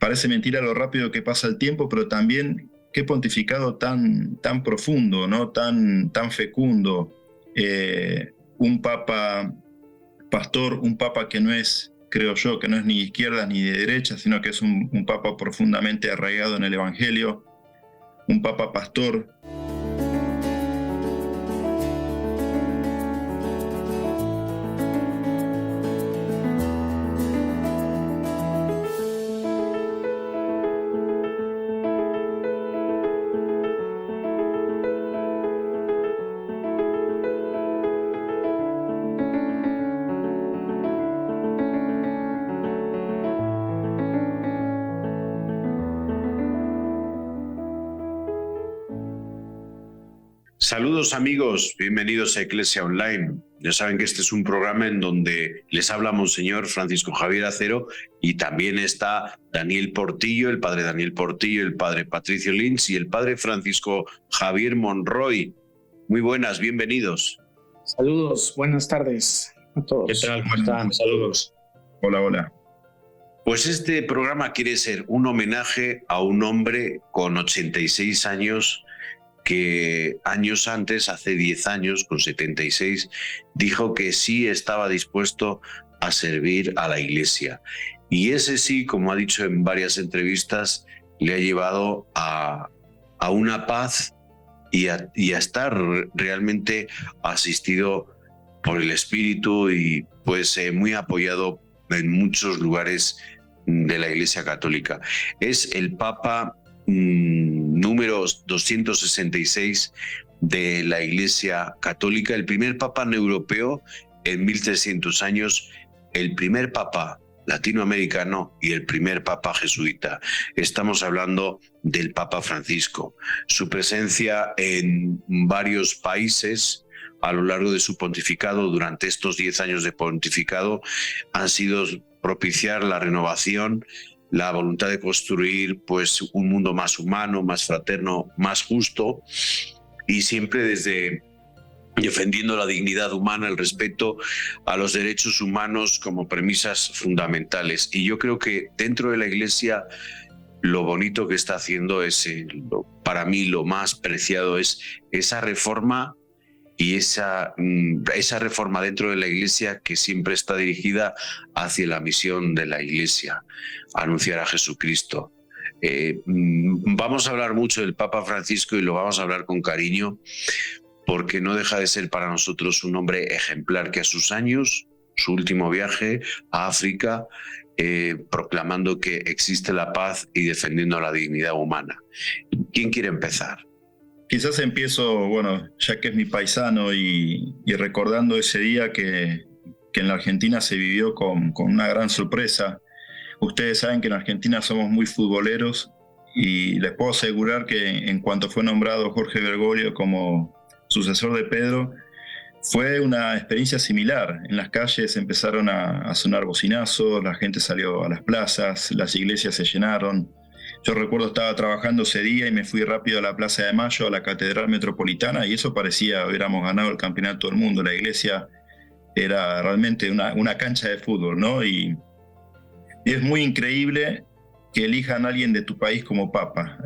Parece mentira lo rápido que pasa el tiempo, pero también qué pontificado tan profundo, ¿no? Tan fecundo. Un papa pastor, un papa que no es, creo yo, que no es ni de izquierda ni de derecha, sino que es un papa profundamente arraigado en el Evangelio, un papa pastor. Saludos amigos, bienvenidos a Iglesia Online. Ya saben que este es un programa en donde les habla Monseñor Francisco Javier Acero y también está Daniel Portillo, el padre Daniel Portillo, el padre Patricio Lins y el padre Francisco Javier Monroy. Muy buenas, bienvenidos. Saludos, buenas tardes a todos. ¿Qué tal? ¿Cómo están? Saludos. Hola. Pues este programa quiere ser un homenaje a un hombre con 86 años que años antes, hace 10 años, con 76, dijo que sí estaba dispuesto a servir a la Iglesia. Y ese sí, como ha dicho en varias entrevistas, le ha llevado a una paz y a estar realmente asistido por el Espíritu y pues muy apoyado en muchos lugares de la Iglesia Católica. Es el Papa número 266 de la Iglesia Católica, el primer papa europeo en 1300 años, el primer papa latinoamericano y el primer papa jesuita. Estamos hablando del Papa Francisco. Su presencia en varios países a lo largo de su pontificado, durante estos 10 años de pontificado, han sido propiciar la renovación, la voluntad de construir pues un mundo más humano, más fraterno, más justo, y siempre desde defendiendo la dignidad humana, el respeto a los derechos humanos como premisas fundamentales. Y yo creo que dentro de la Iglesia lo bonito que está haciendo es, para mí lo más preciado es esa reforma, y esa reforma dentro de la Iglesia que siempre está dirigida hacia la misión de la Iglesia, anunciar a Jesucristo. Vamos a hablar mucho del Papa Francisco y lo vamos a hablar con cariño, porque no deja de ser para nosotros un hombre ejemplar que a sus años, su último viaje a África, proclamando que existe la paz y defendiendo la dignidad humana. ¿Quién quiere empezar? Quizás empiezo, ya que es mi paisano y recordando ese día que en la Argentina se vivió con una gran sorpresa. Ustedes saben que en Argentina somos muy futboleros y les puedo asegurar que en cuanto fue nombrado Jorge Bergoglio como sucesor de Pedro, fue una experiencia similar. En las calles empezaron a sonar bocinazos, la gente salió a las plazas, las iglesias se llenaron. Yo recuerdo estaba trabajando ese día y me fui rápido a la Plaza de Mayo, a la Catedral Metropolitana, y eso parecía hubiéramos ganado el campeonato del mundo. La iglesia era realmente una cancha de fútbol, ¿no? Y es muy increíble que elijan a alguien de tu país como papa.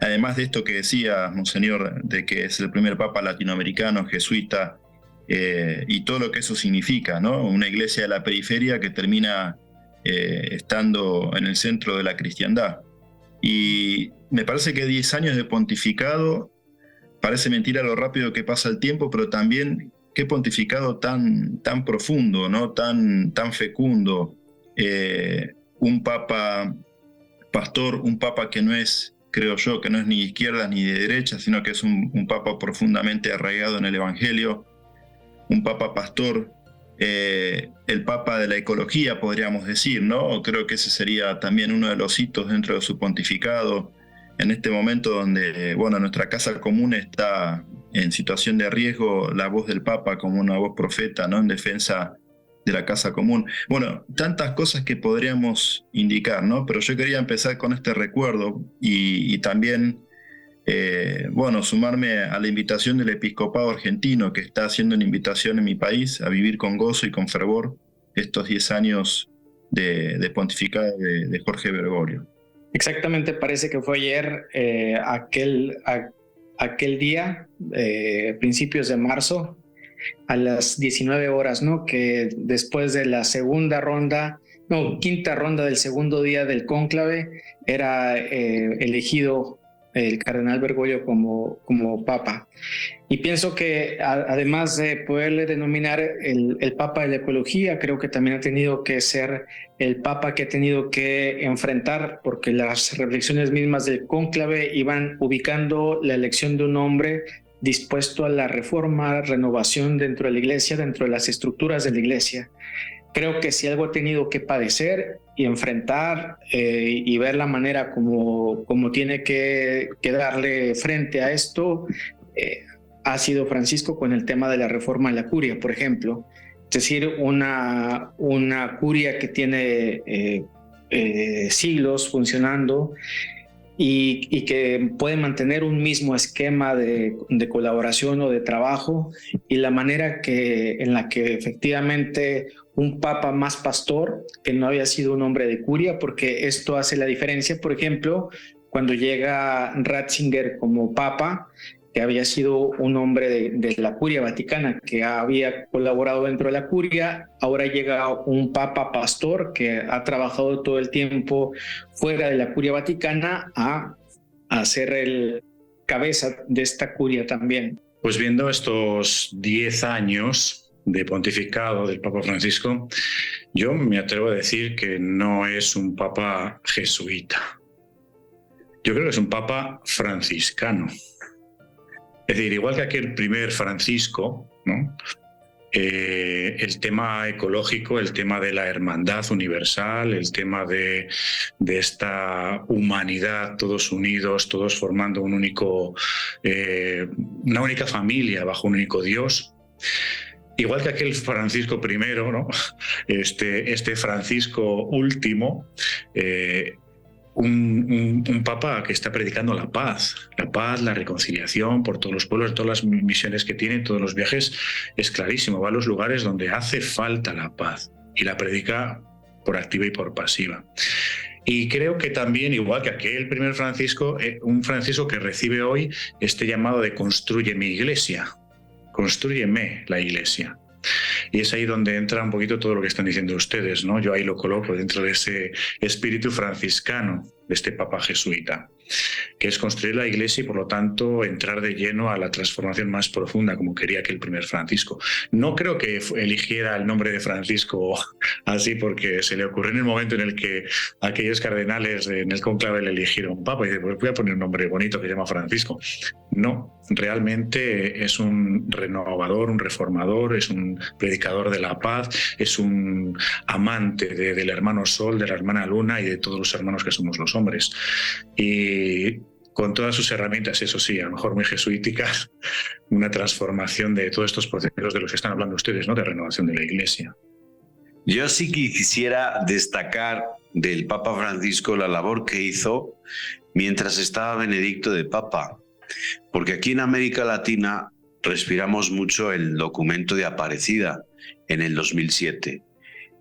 Además de esto que decía Monseñor, de que es el primer papa latinoamericano, jesuita, y todo lo que eso significa, ¿no? Una iglesia de la periferia que termina estando en el centro de la cristiandad. Y me parece que 10 años de pontificado, parece mentira lo rápido que pasa el tiempo, pero también qué pontificado tan profundo, ¿no? Tan fecundo. Un papa pastor, un papa que no es, creo yo, que no es ni de izquierda ni de derecha, sino que es un papa profundamente arraigado en el Evangelio, un papa pastor, el papa de la ecología, podríamos decir, ¿no? Creo que ese sería también uno de los hitos dentro de su pontificado, en este momento donde, nuestra casa común está en situación de riesgo, la voz del papa como una voz profeta, ¿no? En defensa de la casa común. Tantas cosas que podríamos indicar, ¿no? Pero yo quería empezar con este recuerdo y también sumarme a la invitación del episcopado argentino, que está haciendo una invitación en mi país a vivir con gozo y con fervor estos 10 años de pontificado de Jorge Bergoglio. Exactamente, parece que fue ayer aquel día, principios de marzo, a las 19 horas, ¿no? Que después de la quinta ronda del segundo día del cónclave, era elegido el cardenal Bergoglio como papa. Y pienso que además de poderle denominar el papa de la ecología, creo que también ha tenido que ser el papa que ha tenido que enfrentar, porque las reflexiones mismas del cónclave iban ubicando la elección de un hombre dispuesto a la reforma, renovación dentro de la iglesia, dentro de las estructuras de la iglesia. Creo que si algo ha tenido que padecer y enfrentar y ver la manera como tiene que darle frente a esto, ha sido Francisco con el tema de la reforma de la curia, por ejemplo. Es decir, una curia que tiene siglos funcionando y que puede mantener un mismo esquema de colaboración o de trabajo, y la manera en la que efectivamente un papa más pastor, que no había sido un hombre de curia, porque esto hace la diferencia. Por ejemplo, cuando llega Ratzinger como papa, que había sido un hombre de la curia vaticana, que había colaborado dentro de la curia, ahora llega un papa pastor que ha trabajado todo el tiempo fuera de la curia vaticana a ser el cabeza de esta curia también. Pues viendo estos 10 años de pontificado del Papa Francisco, yo me atrevo a decir que no es un papa jesuita. Yo creo que es un papa franciscano. Es decir, igual que aquel primer Francisco, ¿no? El tema ecológico, el tema de la hermandad universal, el tema de esta humanidad, todos unidos, todos formando una única familia bajo un único Dios. Igual que aquel Francisco I, ¿no? Este Francisco último, un papa que está predicando la paz, la reconciliación por todos los pueblos, todas las misiones que tiene, todos los viajes, es clarísimo, va a los lugares donde hace falta la paz y la predica por activa y por pasiva. Y creo que también, igual que aquel primer Francisco, un Francisco que recibe hoy este llamado de construye mi iglesia, construyeme la iglesia. Y es ahí donde entra un poquito todo lo que están diciendo ustedes, ¿no? Yo ahí lo coloco dentro de ese espíritu franciscano de este papa jesuita, que es construir la iglesia y por lo tanto entrar de lleno a la transformación más profunda como quería aquel primer Francisco. No creo que eligiera el nombre de Francisco así porque se le ocurrió en el momento en el que aquellos cardenales en el conclave le eligieron papa y dice, pues voy a poner un nombre bonito que se llama Francisco. No, realmente es un renovador, un reformador, es un predicador de la paz, es un amante del hermano Sol, de la hermana Luna y de todos los hermanos que somos los hombres. Y con todas sus herramientas, eso sí, a lo mejor muy jesuíticas, una transformación de todos estos procesos de los que están hablando ustedes, ¿no? De renovación de la Iglesia. Yo sí que quisiera destacar del Papa Francisco la labor que hizo mientras estaba Benedicto de Papa, porque aquí en América Latina respiramos mucho el documento de Aparecida en el 2007.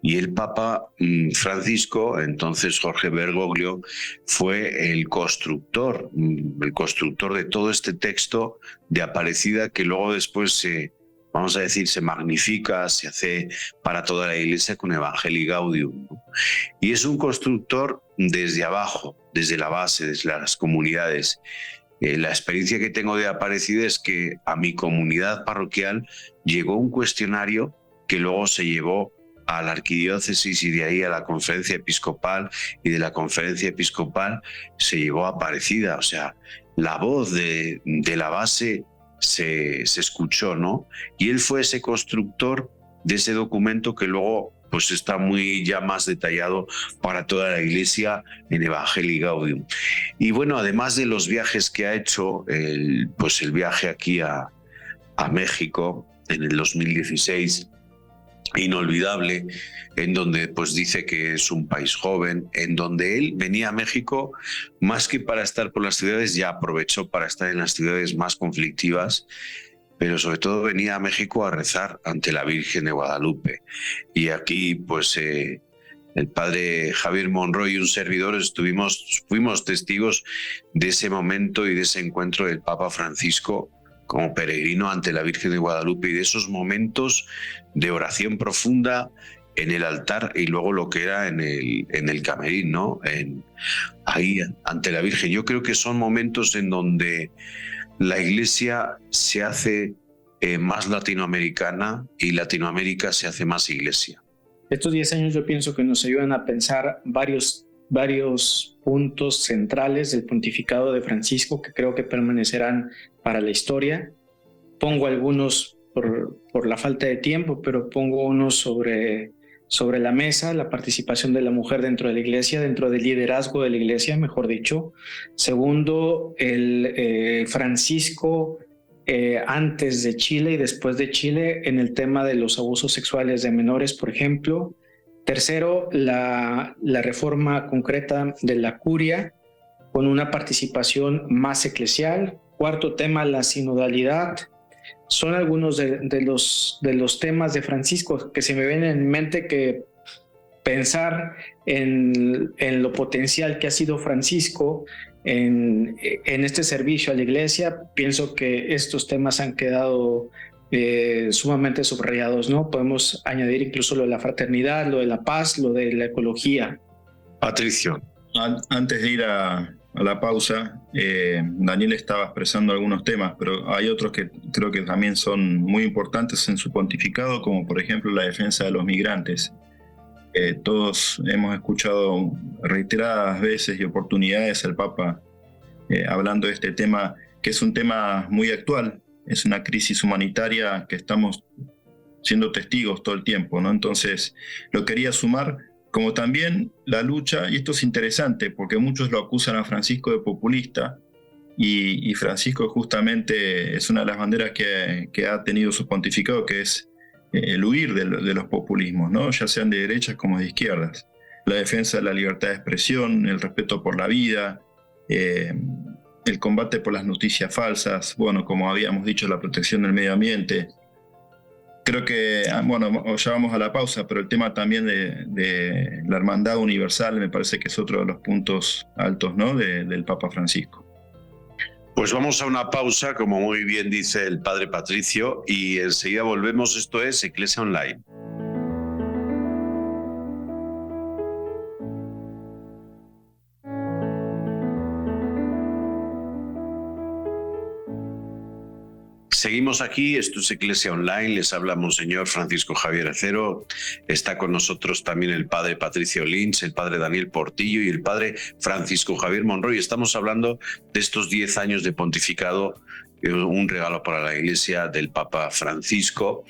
Y el Papa Francisco, entonces Jorge Bergoglio, fue el constructor de todo este texto de Aparecida que luego después se magnifica, se hace para toda la Iglesia con Evangelii Gaudium, ¿no? Y es un constructor desde abajo, desde la base, desde las comunidades. La experiencia que tengo de Aparecida es que a mi comunidad parroquial llegó un cuestionario que luego se llevó a la arquidiócesis y de ahí a la conferencia episcopal, y de la conferencia episcopal se llevó a Aparecida. O sea, la voz de la base se escuchó, ¿no? Y él fue ese constructor de ese documento que luego pues está muy ya más detallado para toda la Iglesia en Evangelii Gaudium. Y bueno, además de los viajes que ha hecho, el viaje aquí a México en el 2016, inolvidable, en donde pues dice que es un país joven, en donde él venía a México más que para estar por las ciudades, ya aprovechó para estar en las ciudades más conflictivas, pero sobre todo venía a México a rezar ante la Virgen de Guadalupe. Y aquí pues el padre Javier Monroy y un servidor fuimos testigos de ese momento y de ese encuentro del Papa Francisco como peregrino ante la Virgen de Guadalupe, y de esos momentos de oración profunda en el altar y luego lo que era en el camerín, ¿no? Ahí ante la Virgen. Yo creo que son momentos en donde la Iglesia se hace más latinoamericana y Latinoamérica se hace más Iglesia. Estos 10 años yo pienso que nos ayudan a pensar varios puntos centrales del pontificado de Francisco que creo que permanecerán para la historia. Pongo algunos por la falta de tiempo, pero pongo unos sobre la mesa: la participación de la mujer dentro de la iglesia, dentro del liderazgo de la iglesia, mejor dicho. Segundo, el Francisco antes de Chile y después de Chile en el tema de los abusos sexuales de menores, por ejemplo. Tercero, la reforma concreta de la curia con una participación más eclesial. Cuarto tema, la sinodalidad. Son algunos de los temas de Francisco que se me vienen en mente, que pensar en lo potencial que ha sido Francisco en este servicio a la iglesia. Pienso que estos temas han quedado sumamente subrayados, ¿no? Podemos añadir incluso lo de la fraternidad, lo de la paz, lo de la ecología. Patricio. Antes de ir a la pausa, Daniel estaba expresando algunos temas, pero hay otros que creo que también son muy importantes en su pontificado, como por ejemplo la defensa de los migrantes. Todos hemos escuchado reiteradas veces y oportunidades al Papa hablando de este tema, que es un tema muy actual. Es una crisis humanitaria que estamos siendo testigos todo el tiempo, ¿no? Entonces, lo quería sumar, como también la lucha, y esto es interesante porque muchos lo acusan a Francisco de populista, y Francisco justamente es una de las banderas que ha tenido su pontificado, que es el huir de los populismos, ¿no? Ya sean de derechas como de izquierdas. La defensa de la libertad de expresión, el respeto por la vida, el combate por las noticias falsas, bueno, como habíamos dicho, la protección del medio ambiente. Creo que, bueno, ya vamos a la pausa, pero el tema también de la hermandad universal me parece que es otro de los puntos altos, ¿no?, del Papa Francisco. Pues vamos a una pausa, como muy bien dice el padre Patricio, y enseguida volvemos. Esto es Iglesia Online. Seguimos aquí, esto es Iglesia Online, les habla Monseñor Francisco Javier Acero, está con nosotros también el padre Patricio Lynch, el padre Daniel Portillo y el padre Francisco Javier Monroy. Estamos hablando de estos 10 años de pontificado, un regalo para la Iglesia del Papa Francisco.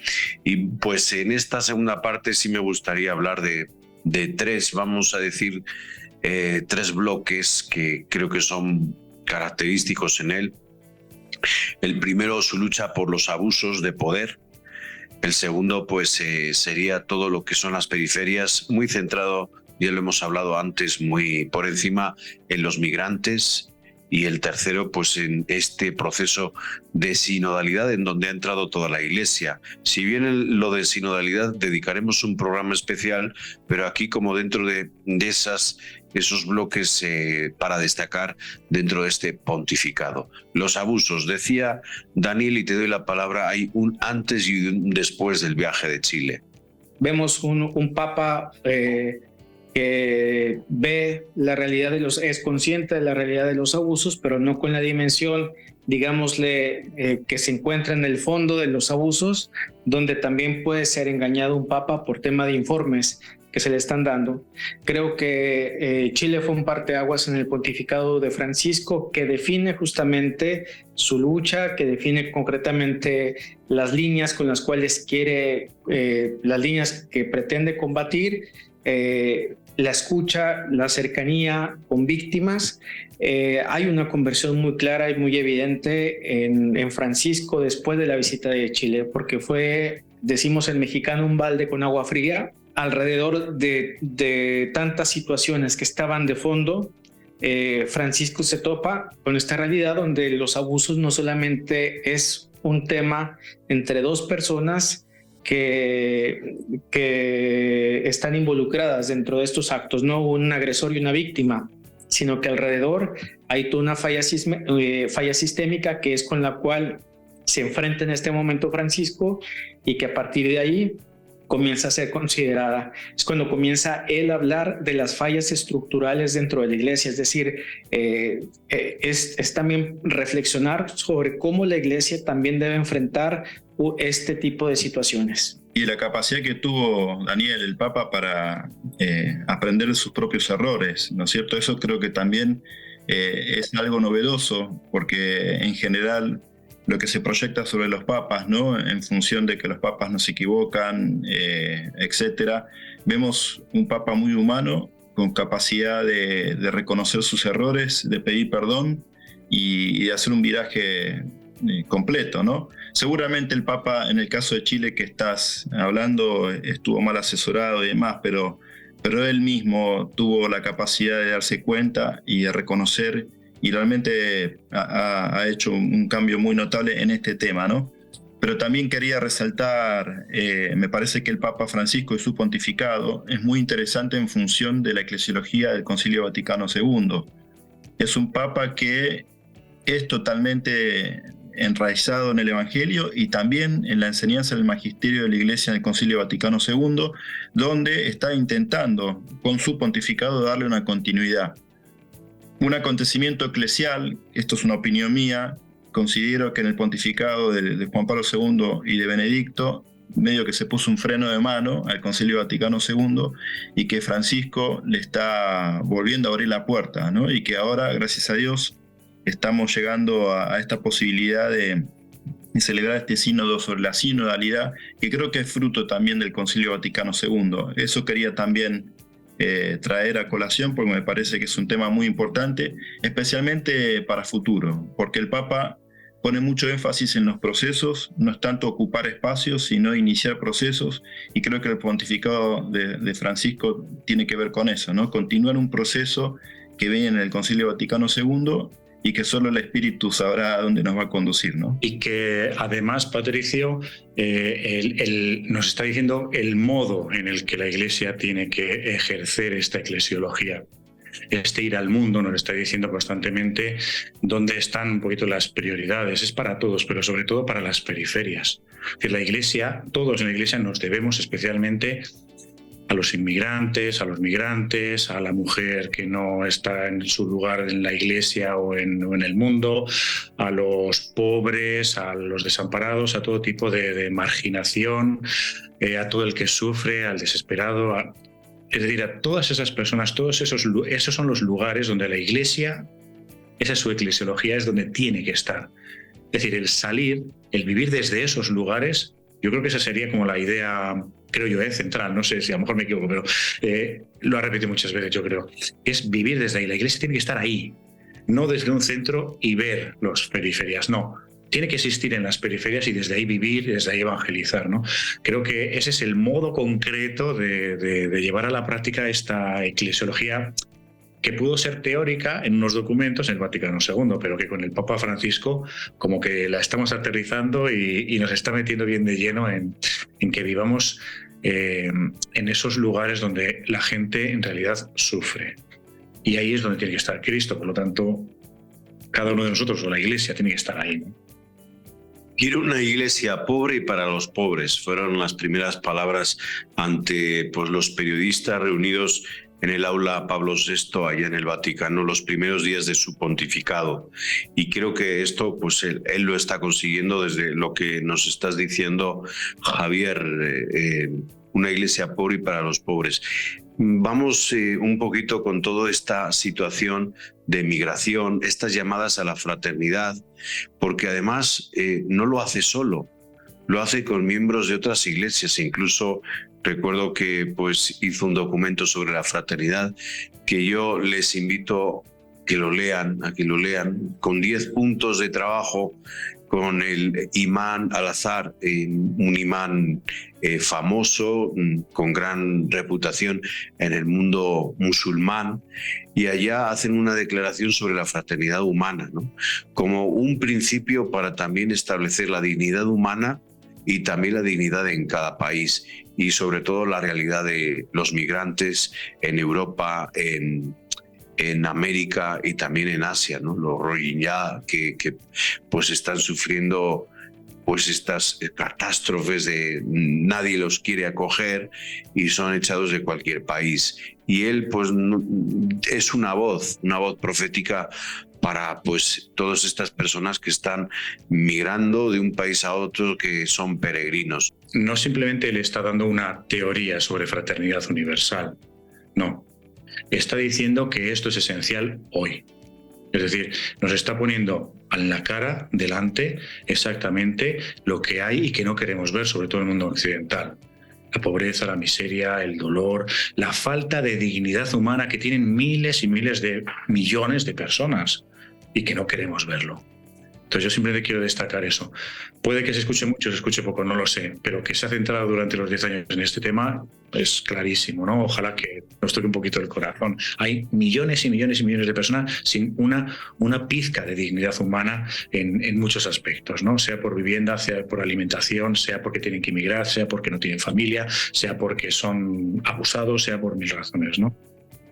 Y pues en esta segunda parte sí me gustaría hablar de tres, vamos a decir, tres bloques que creo que son característicos en él. El primero, su lucha por los abusos de poder. El segundo, pues sería todo lo que son las periferias, muy centrado, ya lo hemos hablado antes, muy por encima en los migrantes. Y el tercero, pues en este proceso de sinodalidad en donde ha entrado toda la Iglesia. Si bien lo de sinodalidad dedicaremos un programa especial, pero aquí como dentro de esos bloques para destacar dentro de este pontificado. Los abusos, decía Daniel, y te doy la palabra, hay un antes y un después del viaje de Chile. Vemos un Papa que ve la realidad es consciente de la realidad de los abusos, pero no con la dimensión, digámosle, que se encuentra en el fondo de los abusos, donde también puede ser engañado un Papa por tema de informes que se le están dando. Creo que Chile fue un parteaguas en el pontificado de Francisco, que define justamente su lucha, que define concretamente las líneas con las cuales quiere, las líneas que pretende combatir, la escucha, la cercanía con víctimas. Hay una conversión muy clara y muy evidente en Francisco después de la visita de Chile, porque fue, decimos en mexicano, un balde con agua fría. Alrededor de tantas situaciones que estaban de fondo, Francisco se topa con esta realidad donde los abusos no solamente es un tema entre dos personas que están involucradas dentro de estos actos, no un agresor y una víctima, sino que alrededor hay toda una falla sistémica que es con la cual se enfrenta en este momento Francisco, y que a partir de ahí comienza a ser considerada. Es cuando comienza él a hablar de las fallas estructurales dentro de la iglesia, es decir, es también reflexionar sobre cómo la iglesia también debe enfrentar este tipo de situaciones. Y la capacidad que tuvo Daniel, el Papa, para aprender de sus propios errores, ¿no es cierto? Eso creo que también es algo novedoso, porque en general lo que se proyecta sobre los papas, ¿no? En función de que los papas no se equivocan, etcétera. Vemos un papa muy humano, con capacidad de reconocer sus errores, de pedir perdón y de hacer un viraje completo, ¿no? Seguramente el papa, en el caso de Chile que estás hablando, estuvo mal asesorado y demás, pero él mismo tuvo la capacidad de darse cuenta y de reconocer, y realmente ha hecho un cambio muy notable en este tema, ¿no? Pero también quería resaltar, me parece que el Papa Francisco y su pontificado es muy interesante en función de la eclesiología del Concilio Vaticano II. Es un Papa que es totalmente enraizado en el Evangelio y también en la enseñanza del magisterio de la Iglesia en el Concilio Vaticano II, donde está intentando, con su pontificado, darle una continuidad. Un acontecimiento eclesial, esto es una opinión mía, considero que en el pontificado de Juan Pablo II y de Benedicto, medio que se puso un freno de mano al Concilio Vaticano II, y que Francisco le está volviendo a abrir la puerta, ¿no? Y que ahora, gracias a Dios, estamos llegando a esta posibilidad de celebrar este sínodo sobre la sinodalidad, que creo que es fruto también del Concilio Vaticano II. Eso quería también traer a colación, porque me parece que es un tema muy importante, especialmente para futuro, porque el Papa pone mucho énfasis en los procesos, no es tanto ocupar espacios, sino iniciar procesos, y creo que el pontificado de Francisco tiene que ver con eso, ¿no? Continuar un proceso que viene en el Concilio Vaticano II y que solo el Espíritu sabrá a dónde nos va a conducir, ¿no? Y que además, Patricio, nos está diciendo el modo en el que la Iglesia tiene que ejercer esta eclesiología. Este ir al mundo nos está diciendo constantemente dónde están un poquito las prioridades. Es para todos, pero sobre todo para las periferias. Que la Iglesia, todos en la Iglesia nos debemos especialmente a los inmigrantes, a los migrantes, a la mujer que no está en su lugar en la iglesia o en el mundo, a los pobres, a los desamparados, a todo tipo de marginación, a todo el que sufre, al desesperado. Es decir, a todas esas personas, esos son los lugares donde la iglesia, esa es su eclesiología, es donde tiene que estar. Es decir, el salir, el vivir desde esos lugares, yo creo que esa sería como la idea, creo yo, central, no sé si a lo mejor me equivoco, pero lo ha repetido muchas veces, yo creo, es vivir desde ahí. La iglesia tiene que estar ahí, no desde un centro y ver las periferias, no. Tiene que existir en las periferias y desde ahí vivir, desde ahí evangelizar, ¿no? Creo que ese es el modo concreto de llevar a la práctica esta eclesiología, que pudo ser teórica en unos documentos en el Vaticano II, pero que con el Papa Francisco como que la estamos aterrizando y nos está metiendo bien de lleno en que vivamos en esos lugares donde la gente en realidad sufre. Y ahí es donde tiene que estar Cristo. Por lo tanto, cada uno de nosotros o la Iglesia tiene que estar ahí, ¿no? Quiero una iglesia pobre y para los pobres. Fueron las primeras palabras ante los periodistas reunidos en el aula Pablo VI, allá en el Vaticano, los primeros días de su pontificado. Y creo que esto, pues él lo está consiguiendo desde lo que nos estás diciendo, Javier, una iglesia pobre y para los pobres. Vamos un poquito con toda esta situación de migración, estas llamadas a la fraternidad, porque además no lo hace solo, lo hace con miembros de otras iglesias. Incluso recuerdo que hizo un documento sobre la fraternidad que yo les invito a que lo lean, con 10 puntos de trabajo, con el imán Al-Azhar, un imán famoso, con gran reputación en el mundo musulmán, y allá hacen una declaración sobre la fraternidad humana, ¿no? Como un principio para también establecer la dignidad humana y también la dignidad en cada país y sobre todo la realidad de los migrantes en Europa, en América y también en Asia, ¿no? Los Rohingya que pues están sufriendo pues estas catástrofes de nadie los quiere acoger y son echados de cualquier país. Y él pues es una voz profética para pues todas estas personas que están migrando de un país a otro, que son peregrinos. No simplemente le está dando una teoría sobre fraternidad universal, no. Está diciendo que esto es esencial hoy. Es decir, nos está poniendo en la cara, delante, exactamente lo que hay y que no queremos ver, sobre todo en el mundo occidental. La pobreza, la miseria, el dolor, la falta de dignidad humana que tienen miles y miles de millones de personas y que no queremos verlo. Entonces yo simplemente quiero destacar eso. Puede que se escuche mucho, se escuche poco, no lo sé, pero que se ha centrado durante los 10 años en este tema es clarísimo, ¿no? Ojalá que nos toque un poquito el corazón. Hay millones y millones y millones de personas sin una pizca de dignidad humana en muchos aspectos, ¿no? Sea por vivienda, sea por alimentación, sea porque tienen que emigrar, sea porque no tienen familia, sea porque son abusados, sea por mil razones, ¿no?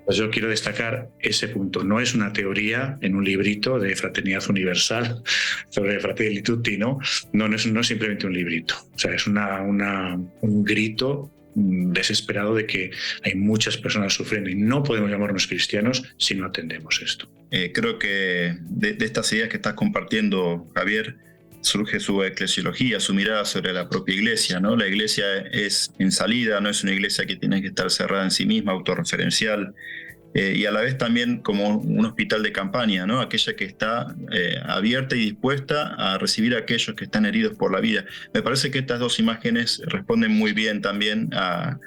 Pues yo quiero destacar ese punto. No es una teoría en un librito de fraternidad universal sobre Fratelli Tutti, ¿no? No es simplemente un librito. O sea, es un grito desesperado de que hay muchas personas sufriendo y no podemos llamarnos cristianos si no atendemos esto. Creo que de estas ideas que estás compartiendo, Javier, surge su eclesiología, su mirada sobre la propia iglesia, ¿no? La iglesia es en salida, no es una iglesia que tiene que estar cerrada en sí misma, autorreferencial, y a la vez también como un hospital de campaña, ¿no? Aquella que está abierta y dispuesta a recibir a aquellos que están heridos por la vida. Me parece que estas dos imágenes responden muy bien también a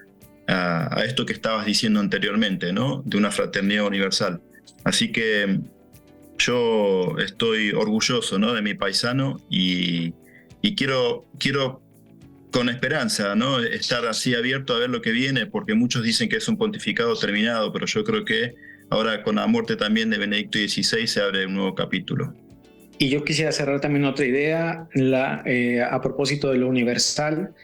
esto que estabas diciendo anteriormente, ¿no? De una fraternidad universal. Así que yo estoy orgulloso, ¿no? De mi paisano y quiero con esperanza, ¿no? Estar así abierto a ver lo que viene, porque muchos dicen que es un pontificado terminado, pero yo creo que ahora con la muerte también de Benedicto XVI se abre un nuevo capítulo. Y yo quisiera cerrar también otra idea, a propósito de lo universal,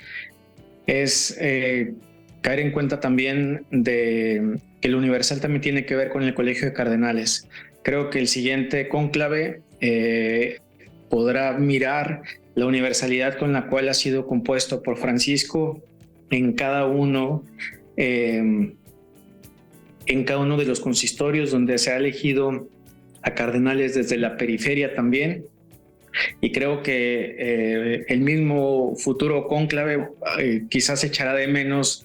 es caer en cuenta también de que lo universal también tiene que ver con el Colegio de Cardenales. Creo que el siguiente cónclave podrá mirar la universalidad con la cual ha sido compuesto por Francisco en cada uno de los consistorios donde se ha elegido a cardenales desde la periferia también. Y creo que el mismo futuro cónclave quizás echará de menos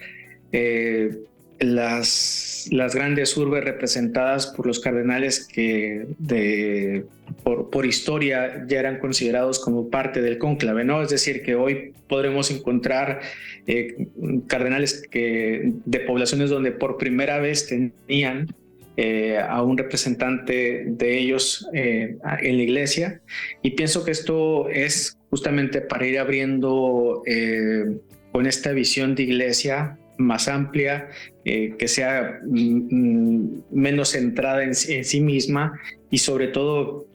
las grandes urbes representadas por los cardenales que por historia ya eran considerados como parte del cónclave, ¿no? Es decir, que hoy podremos encontrar cardenales de poblaciones donde por primera vez tenían a un representante de ellos en la iglesia, y pienso que esto es justamente para ir abriendo con esta visión de iglesia más amplia, que sea menos centrada en sí misma y sobre todo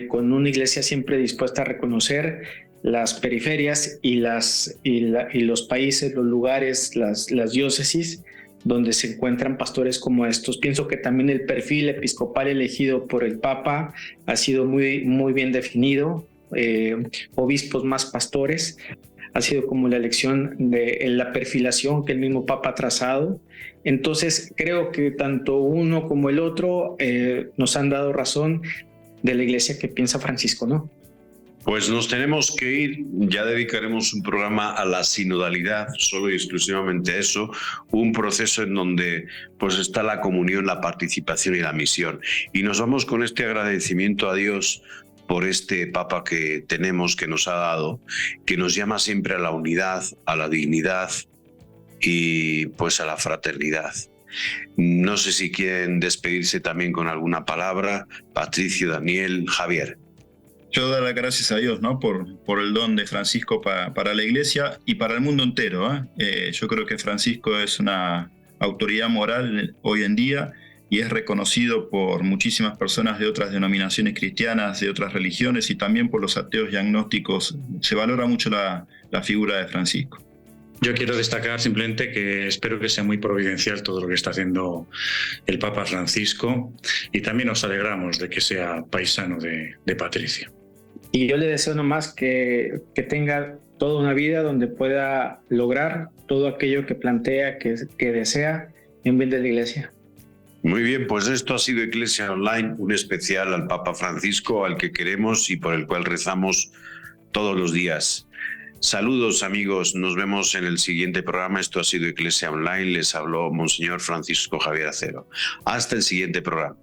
con una iglesia siempre dispuesta a reconocer las periferias y los países, los lugares, las diócesis donde se encuentran pastores como estos. Pienso que también el perfil episcopal elegido por el Papa ha sido muy, muy bien definido, obispos más pastores. Ha sido como la elección de la perfilación que el mismo Papa ha trazado. Entonces creo que tanto uno como el otro nos han dado razón de la iglesia que piensa Francisco, ¿no? Pues nos tenemos que ir, ya dedicaremos un programa a la sinodalidad, solo y exclusivamente a eso, un proceso en donde pues está la comunión, la participación y la misión. Y nos vamos con este agradecimiento a Dios por este Papa que tenemos, que nos ha dado, que nos llama siempre a la unidad, a la dignidad y pues a la fraternidad. No sé si quieren despedirse también con alguna palabra, Patricio, Daniel, Javier. Yo doy las gracias a Dios, ¿no? por el don de Francisco para la iglesia y para el mundo entero. Yo creo que Francisco es una autoridad moral hoy en día y es reconocido por muchísimas personas de otras denominaciones cristianas, de otras religiones y también por los ateos y agnósticos. Se valora mucho la figura de Francisco. Yo quiero destacar simplemente que espero que sea muy providencial todo lo que está haciendo el Papa Francisco, y también nos alegramos de que sea paisano de Patricia. Y yo le deseo nomás que tenga toda una vida donde pueda lograr todo aquello que plantea, que desea en bien de la Iglesia. Muy bien, pues esto ha sido Iglesia Online, un especial al Papa Francisco, al que queremos y por el cual rezamos todos los días. Saludos amigos, nos vemos en el siguiente programa. Esto ha sido Iglesia Online, les habló Monseñor Francisco Javier Acero. Hasta el siguiente programa.